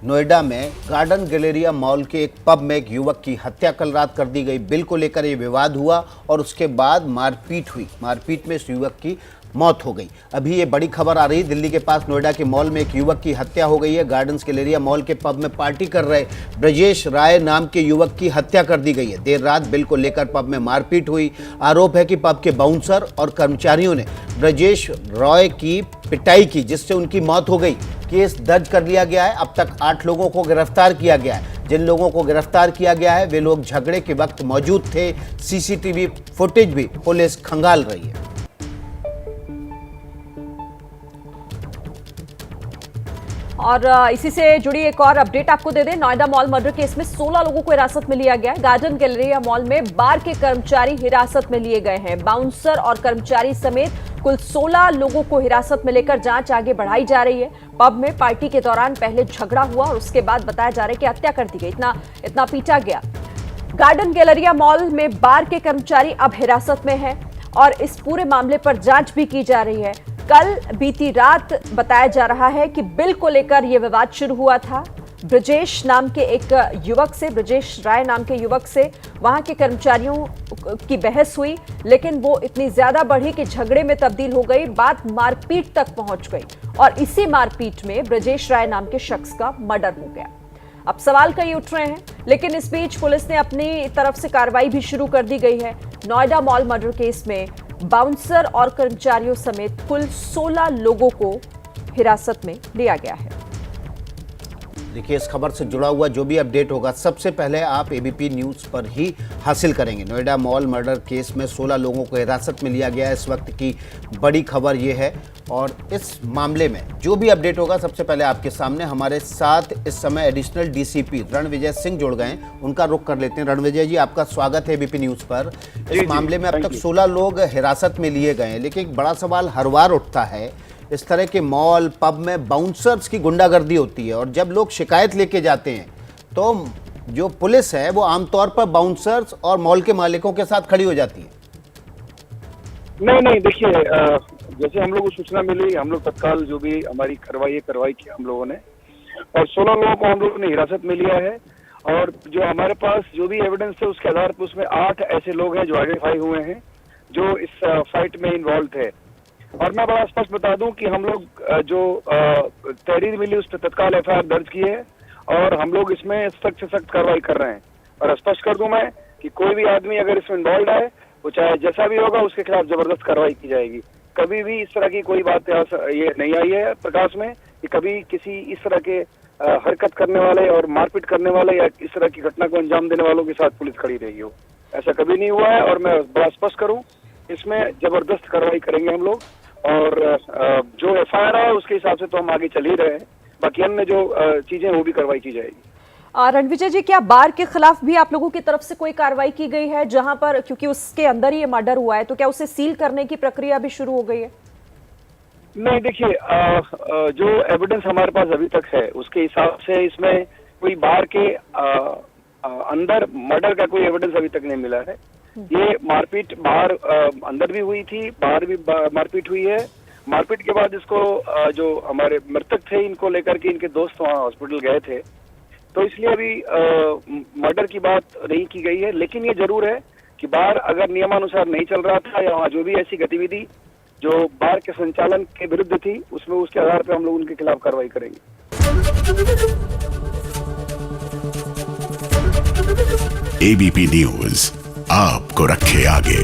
नोएडा में garden Galleria mall के एक पब में एक युवक की हत्या कल रात कर दी गई। बिल को लेकर ये विवाद हुआ और उसके बाद मारपीट हुई। मारपीट में इस युवक की मौत हो गई। अभी ये बड़ी खबर आ रही है, दिल्ली के पास नोएडा के मॉल में एक युवक की हत्या हो गई है। गार्डन गैलेरिया मॉल के पब में पार्टी कर रहे ब्रजेश राय नाम के युवक की हत्या कर दी गई है। देर रात बिल को लेकर पब में मारपीट हुई। आरोप है कि पब के बाउंसर और कर्मचारियों ने ब्रजेश रॉय की पिटाई की, जिससे उनकी मौत हो गई। केस दर्ज कर लिया गया है। अब तक 8 लोगों को गिरफ्तार किया गया है। जिन लोगों को गिरफ्तार किया गया है वे लोग झगड़े के वक्त मौजूद थे। सीसीटीवी फुटेज भी पुलिस खंगाल रही है। और इसी से जुड़ी एक और अपडेट आपको दे दें। नोएडा मॉल मर्डर केस में 16 लोगों को हिरासत में लिया गया है। गार्डन गैलेरिया मॉल में बार के कर्मचारी हिरासत में लिए गए हैं। बाउंसर और कर्मचारी समेत कुल 16 लोगों को हिरासत में लेकर जांच आगे बढ़ाई जा रही है। पब में पार्टी के दौरान पहले झगड़ा हुआ और उसके बाद बताया जा रहा है कि हत्या कर दी गई। इतना पीटा गया। गार्डन गैलेरिया मॉल में बार के कर्मचारी अब हिरासत में है और इस पूरे मामले पर जांच भी की जा रही है। कल बीती रात बताया जा रहा है कि बिल को लेकर यह विवाद शुरू हुआ था। ब्रजेश नाम के एक युवक से, ब्रजेश राय नाम के युवक से वहां के कर्मचारियों की बहस हुई, लेकिन वो इतनी ज्यादा बढ़ी कि झगड़े में तब्दील हो गई। बात मारपीट तक पहुंच गई और इसी मारपीट में ब्रजेश राय नाम के शख्स का मर्डर हो गया। अब सवाल कई उठ रहे हैं, लेकिन इस बीच पुलिस ने अपनी तरफ से कार्रवाई भी शुरू कर दी गई है। नोएडा मॉल मर्डर केस में बाउंसर और कर्मचारियों समेत कुल 16 लोगों को हिरासत में लिया गया है। देखिए, इस खबर से जुड़ा हुआ जो भी अपडेट होगा सबसे पहले आप एबीपी न्यूज़ पर ही हासिल करेंगे। नोएडा मॉल मर्डर केस में 16 लोगों को हिरासत में लिया गया है। इस वक्त की बड़ी खबर ये है और इस मामले में जो भी अपडेट होगा सबसे पहले आपके सामने। हमारे साथ इस समय एडिशनल डीसीपी रणविजय सिंह जुड़ गए हैं, उनका रुख कर लेते हैं। रणविजय जी, आपका स्वागत है एबीपी न्यूज़ पर। इस मामले में अब तक 16 लोग हिरासत में लिए गए हैं, लेकिन एक बड़ा सवाल हर बार उठता है, इस तरह के मॉल पब में बाउंसर्स की गुंडागर्दी होती है और जब लोग शिकायत लेके जाते हैं तो जो पुलिस है वो आमतौर पर बाउंसर्स और मॉल के मालिकों के साथ खड़ी हो जाती है। नहीं, देखिए, जैसे हम लोग को सूचना मिली, हम लोग तत्काल जो भी हमारी कार्रवाई की हम लोगों ने, और 16 लोगों को हम लोगों ने हिरासत में लिया है। और जो हमारे पास जो भी एविडेंस है उसके आधार पर उसमें 8 ऐसे लोग हैं जो आइडेंटिफाई हुए हैं जो इस फाइट में इन्वॉल्व थे। और मैं बड़ा स्पष्ट बता दूं कि हम लोग जो तहरीर मिली उस पर तत्काल एफआईआर दर्ज की है और हम लोग इसमें सख्त से सख्त कार्रवाई कर रहे हैं। और स्पष्ट कर दूं मैं कि कोई भी आदमी अगर इसमें इन्वॉल्व है, वो चाहे जैसा भी होगा, उसके खिलाफ जबरदस्त कार्रवाई की जाएगी। कभी भी इस तरह की कोई बात ये नहीं आई है प्रकाश में कि कभी किसी इस तरह के हरकत करने वाले और मारपीट करने वाले या इस तरह की घटना को अंजाम देने वालों के साथ पुलिस खड़ी रही हो। ऐसा कभी नहीं हुआ है और मैं बड़ा स्पष्ट करूं, इसमें जबरदस्त कार्रवाई करेंगे हम लोग। और जो एफआईआर है उसके हिसाब से तो हम आगे चल ही रहे हैं, बाकी अन्य जो चीजें वो भी कार्रवाई की जाएगी। रणविजय जी, क्या बार के खिलाफ भी आप लोगों की तरफ से कोई कार्रवाई की गई है, जहां पर, क्योंकि उसके अंदर ही ये मर्डर हुआ है, तो क्या उसे सील करने की प्रक्रिया भी शुरू हो गई है? नहीं, देखिए, जो एविडेंस हमारे पास अभी तक है उसके हिसाब से इसमें कोई बार के अंदर मर्डर का कोई एविडेंस अभी तक नहीं मिला है। ये मारपीट बाहर अंदर भी हुई थी, बाहर भी मारपीट हुई है। मारपीट के बाद इसको जो हमारे मृतक थे इनको लेकर के इनके दोस्त वहाँ हॉस्पिटल गए थे, तो इसलिए अभी मर्डर की बात नहीं की गई है। लेकिन ये जरूर है कि बार अगर नियमानुसार नहीं चल रहा था या वहाँ जो भी ऐसी गतिविधि जो बार के संचालन के विरुद्ध थी उसमें उसके आधार पर हम लोग उनके खिलाफ कार्रवाई करेंगे। एबीपी न्यूज आपको रखे आगे।